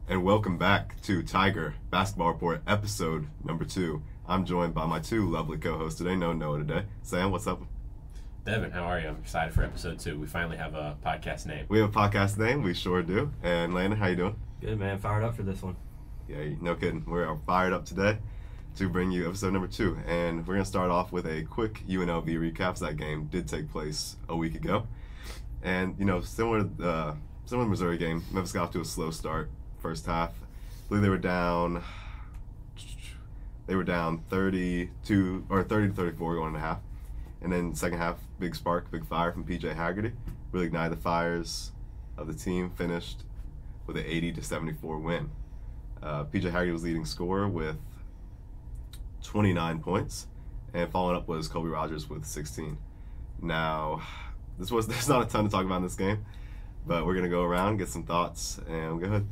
And welcome back to Tiger Basketball Report, episode number 2. I'm joined by my two lovely co-hosts today. No Noah today. Sam, what's up? Devin, how are you? I'm excited for episode 2. We finally have a podcast name. We have a podcast name. We sure do. And Landon, how you doing? Good, man. Fired up for this one. Yeah, no kidding. We're fired up today to bring you episode number 2. And we're going to start off with a quick UNLV recap. That game did take place a week ago. And, similar to the Missouri game, Memphis got off to a slow start. First half, I believe they were down 30 to 34 going into half. And then second half, big spark, big fire from PJ Haggerty. Really ignited the fires of the team, finished with an 80-74 win. PJ Haggerty was leading scorer with 29 points, and following up was Colby Rogers with 16. Now, there's not a ton to talk about in this game, but we're going to go around, get some thoughts, and go ahead.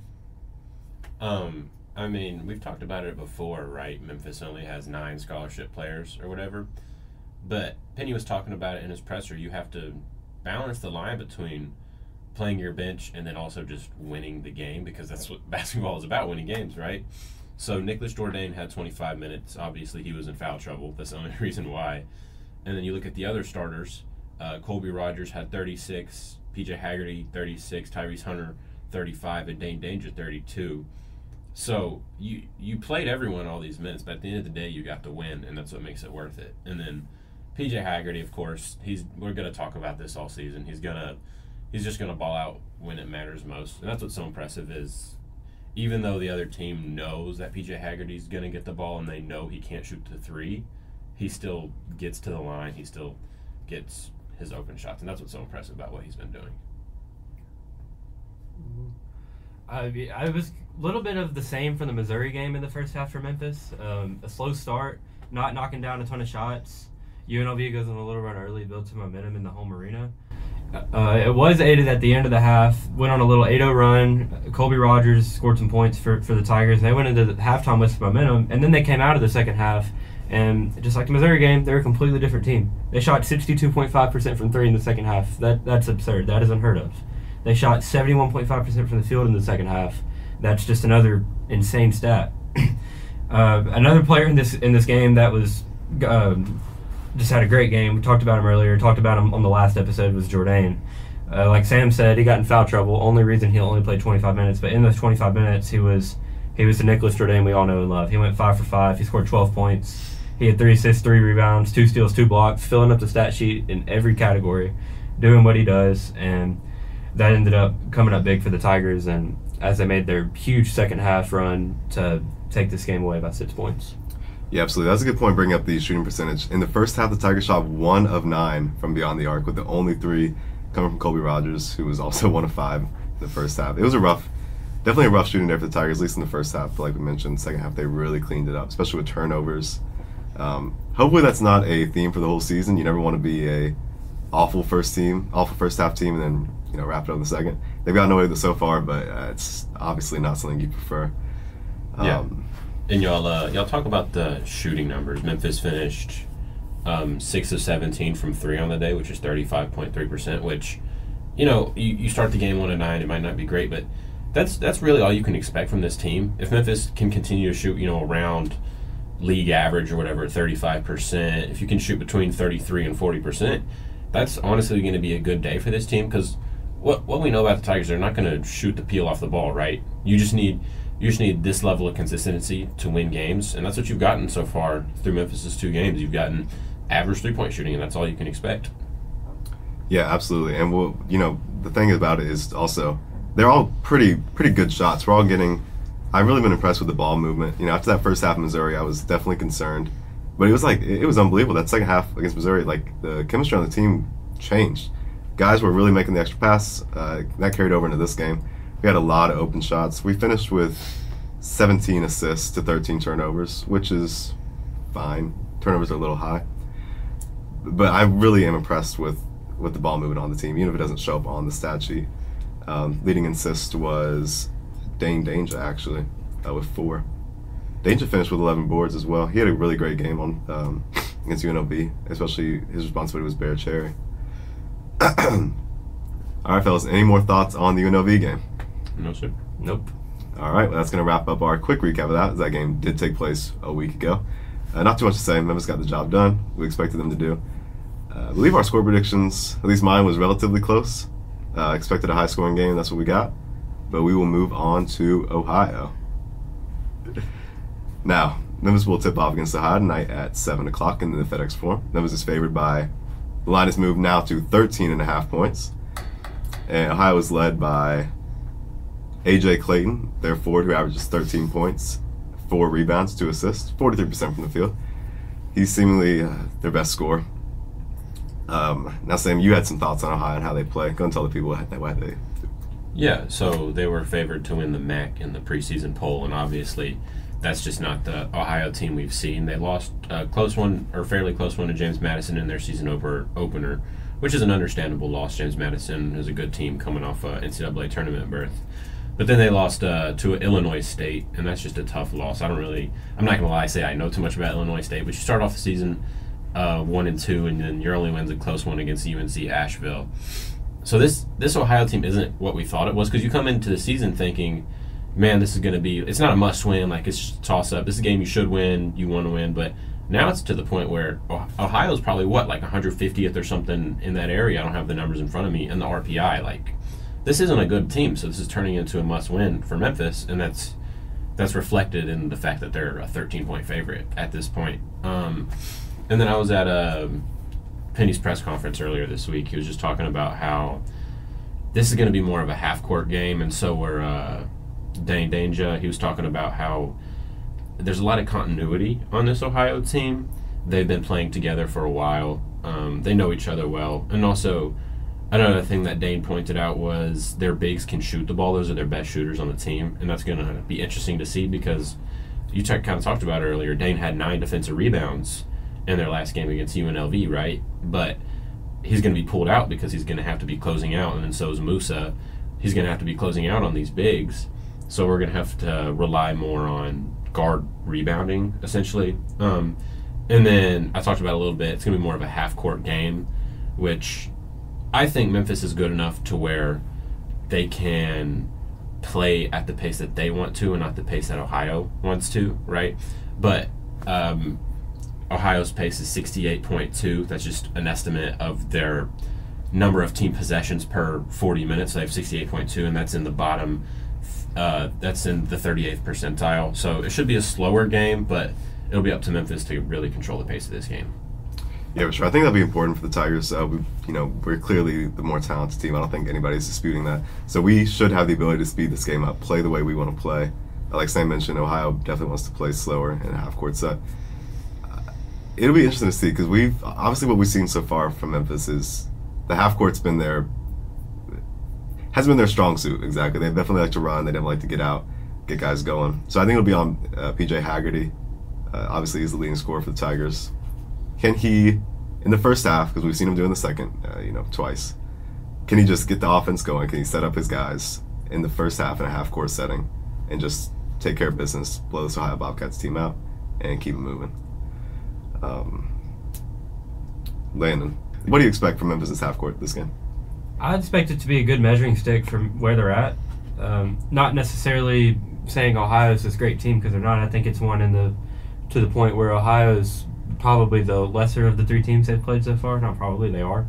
We've talked about it before, right? Memphis only has 9 scholarship players or whatever. But Penny was talking about it in his presser. You have to balance the line between playing your bench and then also just winning the game, because that's what basketball is about, winning games, right? So Nicholas Jourdain had 25 minutes. Obviously, he was in foul trouble. That's the only reason why. And then you look at the other starters. Colby Rogers had 36, PJ Haggerty 36, Tyrese Hunter 35, and Dane Danger 32. So you played everyone all these minutes, but at the end of the day, you got to win, and that's what makes it worth it. And then PJ Haggerty, of course, we're going to talk about this all season. He's just going to ball out when it matters most, and that's what's so impressive is even though the other team knows that PJ Haggerty's going to get the ball and they know he can't shoot the 3, he still gets to the line. He still gets his open shots, and that's what's so impressive about what he's been doing. I was a little bit of the same from the Missouri game in the first half for Memphis. A slow start, not knocking down a ton of shots. UNLV goes on a little run early, builds some momentum in the home arena. It was aided at the end of the half, went on a little 8-0 run. Colby Rogers scored some points for the Tigers. They went into the halftime with some momentum, and then they came out of the second half, and just like the Missouri game, they're a completely different team. They shot 62.5% from 3 in the second half. That's absurd. That is unheard of. They shot 71.5% from the field in the second half. That's just another insane stat. Another player in this game that was just had a great game. We talked about him earlier. Talked about him on the last episode was Jourdain. Like Sam said, he got in foul trouble. Only reason he only played 25 minutes, but in those 25 minutes, he was the Nicholas Jourdain we all know and love. He went 5 for 5. He scored 12 points. He had 3 assists, 3 rebounds, 2 steals, 2 blocks, filling up the stat sheet in every category, doing what he does, and that ended up coming up big for the Tigers, and as they made their huge second half run to take this game away by 6 points. Yeah, absolutely. That's a good point, bringing up the shooting percentage. In the first half, the Tigers shot 1 of 9 from beyond the arc, with the only 3 coming from Colby Rogers, who was also 1 of 5 in the first half. It was definitely a rough shooting day for the Tigers, at least in the first half. But like we mentioned, second half they really cleaned it up, especially with turnovers. Hopefully that's not a theme for the whole season. You never want to be a awful first half team, and then wrap it up in the second. They've gotten away with it so far, but it's obviously not something you prefer. Yeah. And y'all talk about the shooting numbers. Memphis finished 6 of 17 from 3 on the day, which is 35.3%, which, you start the game 1 of 9, it might not be great, but that's really all you can expect from this team. If Memphis can continue to shoot, around league average or whatever, 35%, if you can shoot between 33 and 40%, that's honestly going to be a good day for this team, because what we know about the Tigers, they're not going to shoot the peel off the ball, right? You just need this level of consistency to win games, and that's what you've gotten so far through Memphis's 2 games. You've gotten average 3-point shooting, and that's all you can expect. Yeah, absolutely. And the thing about it is also they're all pretty good shots. I've really been impressed with the ball movement. After that first half in Missouri, I was definitely concerned, but it was unbelievable. That second half against Missouri, the chemistry on the team changed. Guys were really making the extra pass. That carried over into this game. We had a lot of open shots. We finished with 17 assists to 13 turnovers, which is fine. Turnovers are a little high. But I really am impressed with the ball movement on the team, even if it doesn't show up on the stat sheet. Leading assist was Dane Danger, actually, with 4. Danger finished with 11 boards as well. He had a really great game against UNLV, especially his responsibility was Bear Cherry. All right, fellas, any more thoughts on the UNLV game? No, sir. Nope. All right, well, that's going to wrap up our quick recap of that, as that game did take place a week ago. Not too much to say. Memphis got the job done. We expected them to do. I believe our score predictions, at least mine, was relatively close. Expected a high-scoring game. That's what we got. But we will move on to Ohio. Now, Memphis will tip off against Ohio tonight at 7 o'clock in the FedEx Forum. Memphis is favored by, the line is moved now to 13.5 points. And Ohio is led by A.J. Clayton, their forward, who averages 13 points, 4 rebounds, 2 assists, 43% from the field. He's seemingly their best scorer. Now, Sam, you had some thoughts on Ohio and how they play. Go and tell the people why they do. Yeah, so they were favored to win the MAC in the preseason poll, and obviously that's just not the Ohio team we've seen. They lost a close one, or fairly close one, to James Madison in their season opener, which is an understandable loss. James Madison is a good team coming off a NCAA tournament berth. But then they lost to Illinois State, and that's just a tough loss. I'm not going to lie, say I know too much about Illinois State, but you start off the season 1-2, and then your only win's a close one against UNC Asheville. So this Ohio team isn't what we thought it was, because you come into the season thinking, man, this is going to be, it's not a must-win, like it's just a toss-up. This is a game you should win, you want to win, but now it's to the point where Ohio's probably, like 150th or something in that area. I don't have the numbers in front of me, and the RPI, like, this isn't a good team, so this is turning into a must-win for Memphis, and that's reflected in the fact that they're a 13-point favorite at this point. And then I was at Penny's press conference earlier this week. He was just talking about how this is going to be more of a half-court game, and so were Dane Danger. He was talking about how there's a lot of continuity on this Ohio team. They've been playing together for a while. They know each other well, and also another thing that Dane pointed out was their bigs can shoot the ball. Those are their best shooters on the team, and that's going to be interesting to see, because you kind of talked about it earlier. Dane had 9 defensive rebounds in their last game against UNLV, right? But he's going to be pulled out because he's going to have to be closing out, and then so is Musa. He's going to have to be closing out on these bigs, so we're going to have to rely more on guard rebounding, essentially. And then I talked about a little bit, it's going to be more of a half-court game, which I think Memphis is good enough to where they can play at the pace that they want to and not the pace that Ohio wants to, right? But Ohio's pace is 68.2. That's just an estimate of their number of team possessions per 40 minutes. So they have 68.2, and that's in the bottom. That's in the 38th percentile. So it should be a slower game, but it'll be up to Memphis to really control the pace of this game. Yeah, for sure. I think that'll be important for the Tigers. We're clearly the more talented team. I don't think anybody's disputing that. So we should have the ability to speed this game up, play the way we want to play. Like Sam mentioned, Ohio definitely wants to play slower in a half-court set. It'll be interesting to see, because obviously what we've seen so far from Memphis is the half-court's hasn't been their strong suit, exactly. They definitely like to run. They definitely like to get out, get guys going. So I think it'll be on P.J. Haggerty. Obviously, he's the leading scorer for the Tigers. Can he, in the first half, because we've seen him do in the second, twice, can he just get the offense going? Can he set up his guys in the first half in a half-court setting and just take care of business, blow this Ohio Bobcats team out, and keep it moving? Landon, what do you expect from Memphis' half-court this game? I expect it to be a good measuring stick from where they're at. Not necessarily saying Ohio's this great team, because they're not. I think it's one to the point where Ohio's probably the lesser of the 3 teams they've played so far. Not probably, they are.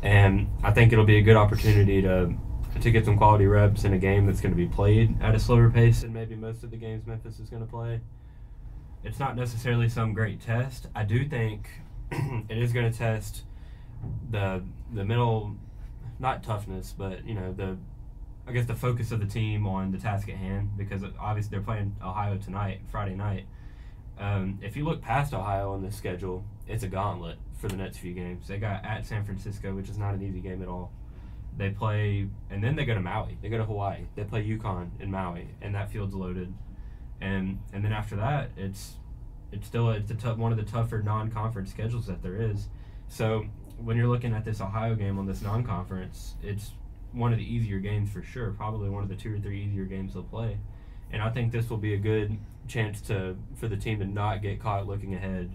And I think it'll be a good opportunity to get some quality reps in a game that's going to be played at a slower pace than maybe most of the games Memphis is going to play. It's not necessarily some great test. I do think it is going to test the mental, not toughness, but the focus of the team on the task at hand, because obviously they're playing Ohio tonight, Friday night. If you look past Ohio on this schedule, it's a gauntlet for the next few games. They got at San Francisco, which is not an easy game at all. They play, and then they go to Maui. They go to Hawaii. They play UConn in Maui, and that field's loaded. And then after that, it's one of the tougher non-conference schedules that there is. So when you're looking at this Ohio game on this non-conference, it's one of the easier games for sure. Probably one of the 2 or 3 easier games they'll play. And I think this will be a good chance for the team to not get caught looking ahead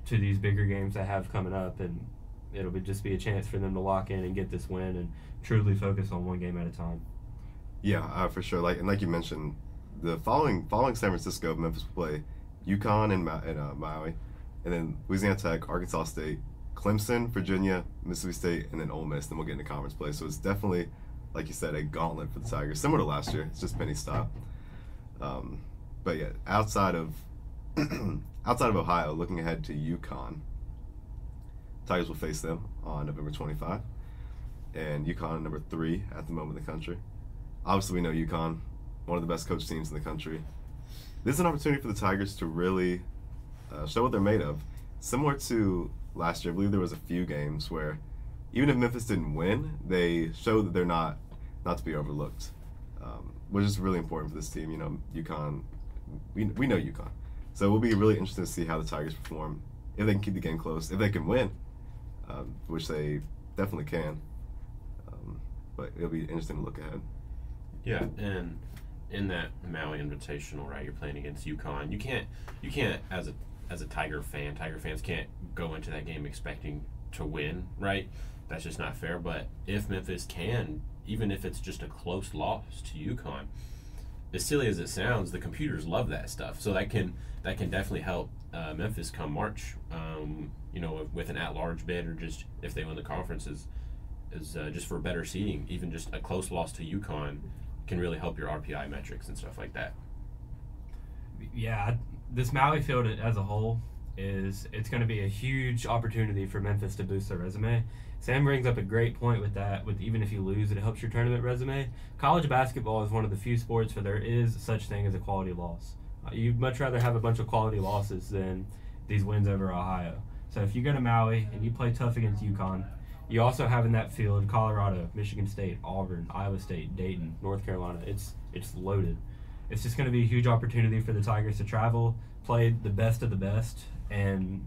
to these bigger games they have coming up, and it'll just be a chance for them to lock in and get this win and truly focus on one game at a time. Yeah, for sure. Like you mentioned, the following San Francisco, Memphis will play UConn and Maui, and then Louisiana Tech, Arkansas State, Clemson, Virginia, Mississippi State, and then Ole Miss. Then we'll get into conference play. So it's definitely, like you said, a gauntlet for the Tigers, similar to last year. It's just penny style. But yeah, outside of Ohio, looking ahead to UConn, Tigers will face them on November 25, and UConn number 3 at the moment in the country. Obviously, we know UConn, one of the best coach teams in the country. This is an opportunity for the Tigers to really show what they're made of. Similar to last year, I believe there was a few games where even if Memphis didn't win, they showed that they're not to be overlooked, which is really important for this team. You know, UConn, we know UConn. So it will be really interesting to see how the Tigers perform, if they can keep the game close, if they can win, which they definitely can. But it'll be interesting to look ahead. Yeah, and in that Maui Invitational, right, you're playing against UConn. You can't as a Tiger fans can't go into that game expecting to win, right? That's just not fair. But if Memphis can, even if it's just a close loss to UConn, as silly as it sounds, the computers love that stuff. So that can definitely help Memphis come March. You know, with an at-large bid, or just if they win the conference, is just for better seeding. Even just a close loss to UConn can really help your RPI metrics and stuff like that. Yeah, this Maui field as a whole it's going to be a huge opportunity for Memphis to boost their resume. Sam brings up a great point with that. With even if you lose, it helps your tournament resume. College basketball is one of the few sports where there is such thing as a quality loss. You'd much rather have a bunch of quality losses than these wins over Ohio. So if you go to Maui and you play tough against UConn, you also have in that field Colorado, Michigan State, Auburn, Iowa State, Dayton, North Carolina. It's loaded. It's just going to be a huge opportunity for the Tigers to travel, play the best of the best, and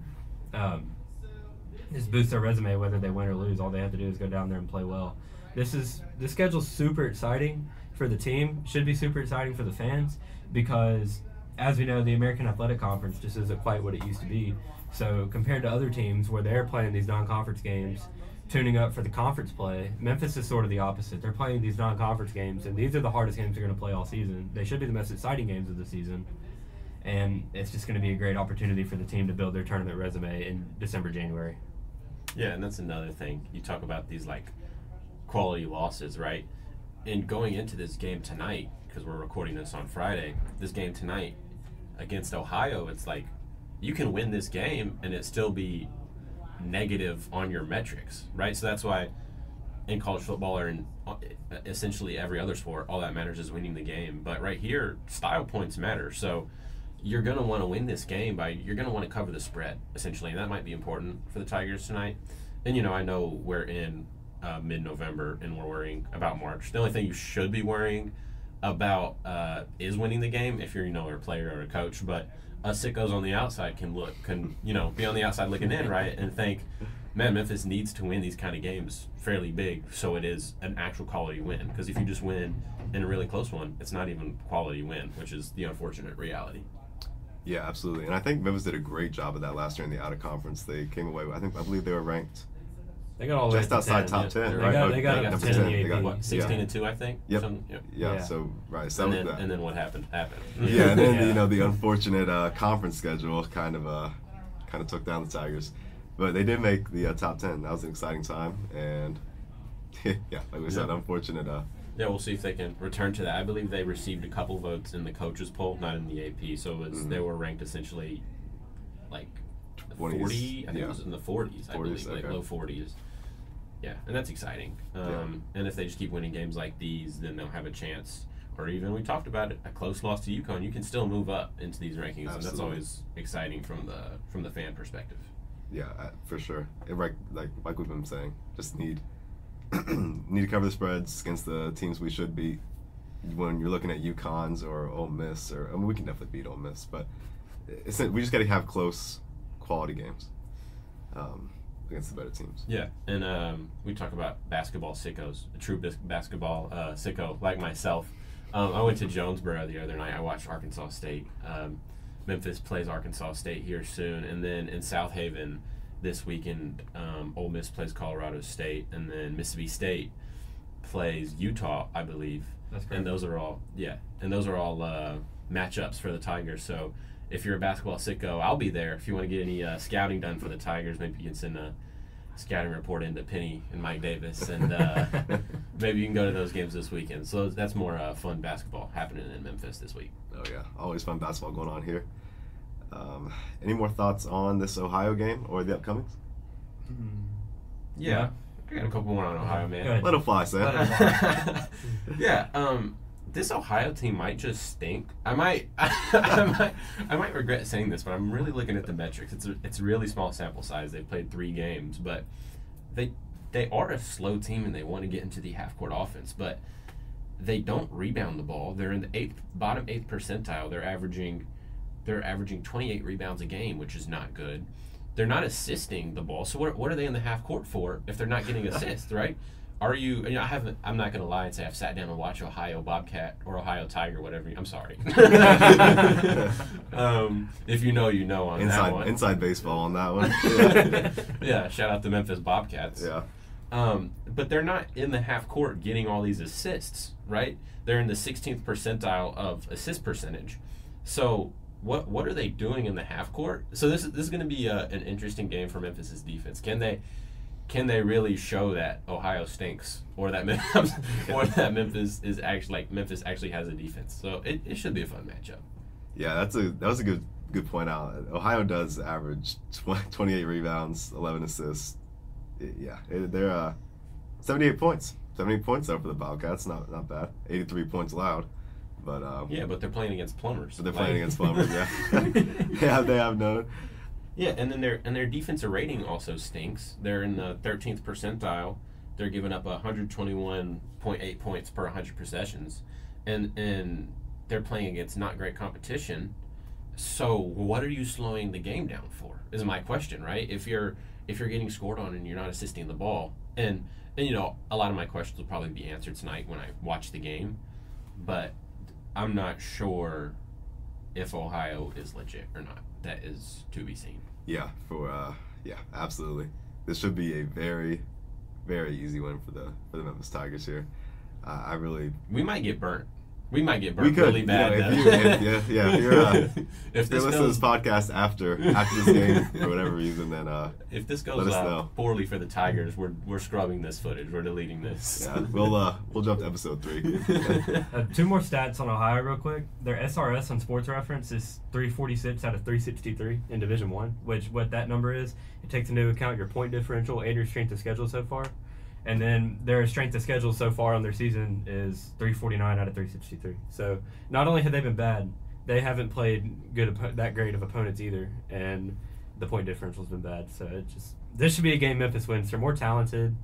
just boost their resume whether they win or lose. All they have to do is go down there and play well. This schedule's super exciting for the team. Should be super exciting for the fans because, as we know, the American Athletic Conference just isn't quite what it used to be. So compared to other teams where they're playing these non-conference games, tuning up for the conference play, Memphis is sort of the opposite. They're playing these non-conference games, and these are the hardest games they're going to play all season. They should be the most exciting games of the season, and it's just going to be a great opportunity for the team to build their tournament resume in December, January. Yeah, and that's another thing. You talk about these, like, quality losses, right? And going into this game tonight, because we're recording this on Friday, this game tonight against Ohio, it's like you can win this game and it still be negative on your metrics, right? So that's why in college football or in essentially every other sport, all that matters is winning the game. But right here, style points matter. So you're going to want to win this game you're going to want to cover the spread, essentially, and that might be important for the Tigers tonight. And, you know, I know we're in mid-November and we're worrying about March. The only thing you should be worrying about is winning the game if you're, you know, a player or a coach. But us sickos on the outside can be on the outside looking in, right, and think, man, Memphis needs to win these kind of games fairly big so it is an actual quality win. Because if you just win in a really close one, it's not even a quality win, which is the unfortunate reality. Yeah, absolutely. And I think Memphis did a great job of that last year in the out-of-conference. They came away with, I believe they were ranked They got all the way just outside 10, top yeah. 10, They right? got number 10 in the They AP. got, What, 16 and 2, I think? Yep. Yep. Yeah, so, right. So And then what happened? Yeah, and then, Yeah. you know, the unfortunate conference schedule kind of took down the Tigers. But they did make the top 10. That was an exciting time. And, yeah, like we said, unfortunate. Yeah, we'll see if they can return to that. I believe they received a couple votes in the coaches poll, not in the AP. So they were ranked essentially like 20s, 40. I think it was in the 40s. I believe, like okay. low 40s. Yeah, and that's exciting. And if they just keep winning games like these, then they'll have a chance. Or even, we talked about it, a close loss to UConn, you can still move up into these rankings, Absolutely. and that's always exciting from the fan perspective. Yeah, for sure. Like we've been saying, just need to cover the spreads against the teams we should beat. When you're looking at UConn's or Ole Miss, we can definitely beat Ole Miss, but we just got to have close, quality games against the better teams. Yeah, and we talk about basketball sickos, a true basketball sicko like myself. I went to Jonesboro the other night. I watched Arkansas State. Memphis plays Arkansas State here soon, and then in South Haven this weekend, Ole Miss plays Colorado State, and then Mississippi State plays Utah, I believe. That's great. And those are all matchups for the Tigers. So if you're a basketball sicko, I'll be there. If you want to get any scouting done for the Tigers, maybe you can send a scouting report into Penny and Mike Davis, and maybe you can go to those games this weekend. So that's more fun basketball happening in Memphis this week. Oh yeah, always fun basketball going on here. Any more thoughts on this Ohio game or the upcomings? Yeah, I got a couple more on Ohio, man. Let them fly, Sam. Yeah, this Ohio team might just stink. I might regret saying this, but I'm really looking at the metrics. It's a really small sample size. They've played 3 games, but they are a slow team and they want to get into the half-court offense, but they don't rebound the ball. They're in the bottom 8th percentile. They're averaging 28 rebounds a game, which is not good. They're not assisting the ball. So what are they in the half court for if they're not getting assists, right? I'm not going to lie and say I've sat down and watched Ohio Bobcat or Ohio Tiger, whatever. I'm sorry. If you know, you know on that one. Inside baseball on that one. Yeah, shout out to Memphis Bobcats. Yeah. But they're not in the half court getting all these assists, right? They're in the 16th percentile of assist percentage. So what are they doing in the half court? So this is going to be an interesting game for Memphis's defense. Can they really show that Ohio stinks, or that Memphis is actually Memphis actually has a defense? So it should be a fun matchup. Yeah, that was a good point out. Ohio does average 28 rebounds, 11 assists. They're 78 points. 78 points though for the Bobcats. Not bad. 83 points allowed. But but they're playing against plumbers. But they're playing against plumbers. Yeah. They have known. Yeah, and then their defensive rating also stinks. They're in the 13th percentile. They're giving up 121.8 points per 100 possessions, and they're playing against not great competition. So what are you slowing the game down for? Is my question, right? If you're getting scored on and you're not assisting the ball, and a lot of my questions will probably be answered tonight when I watch the game, but I'm not sure if Ohio is legit or not. That is to be seen. Yeah, absolutely. This should be a very, very easy win for the Memphis Tigers here. We might get burnt. We might get burnt really bad. If you're listening to this podcast after this game for whatever reason, then if this goes poorly for the Tigers, we're scrubbing this footage. We're deleting this. Yeah, we'll jump to episode 3. 2 more stats on Ohio real quick. Their SRS on Sports Reference is 346 out of 363 in Division I, which what that number is, it takes into account your point differential and your strength of schedule so far. And then their strength of schedule so far on their season is 349 out of 363. So not only have they been bad, they haven't played that great of opponents either, and the point differential's been bad. So this should be a game Memphis wins. They're more talented.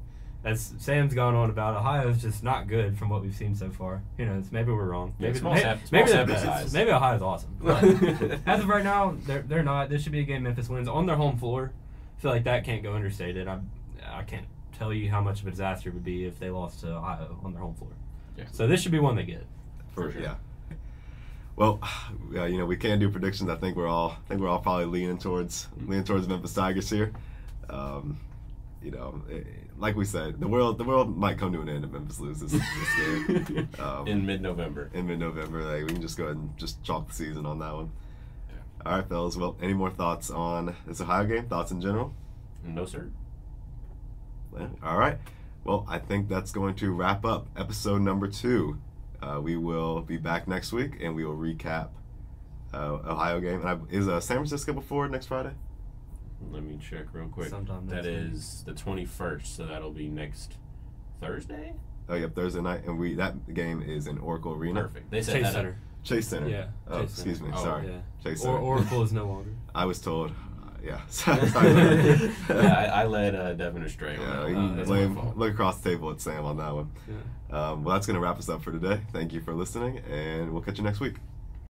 As Sam's gone on about, Ohio's just not good from what we've seen so far. Maybe we're wrong. Maybe they're best. Maybe Ohio's awesome. But as of right now, they're not. This should be a game Memphis wins on their home floor. I feel like that can't go understated. I can't tell you how much of a disaster it would be if they lost to Ohio on their home floor. Yeah. So this should be one they get. For sure. Yeah. Well, we can't do predictions. I think we're all probably leaning towards Memphis Tigers here. Like we said, the world might come to an end if Memphis loses this game. In mid-November. We can just go ahead and just chalk the season on that one. Yeah. All right, fellas. Well, any more thoughts on this Ohio game? Thoughts in general? No, sir. All right. Well, I think that's going to wrap up episode number 2. We will be back next week, and we will recap Ohio game. And is San Francisco before next Friday? Let me check real quick. That is the 21st, so that'll be next Thursday? Oh, yep, Thursday night. And that game is in Oracle Arena. Perfect. They said Chase Center. Chase Center. Yeah. Oh, excuse me. Sorry. Yeah. Chase Center. Oracle is no longer. I was told. Yeah. I led Devin astray. Look across the table at Sam on that one. Yeah. Well, that's going to wrap us up for today. Thank you for listening, and we'll catch you next week.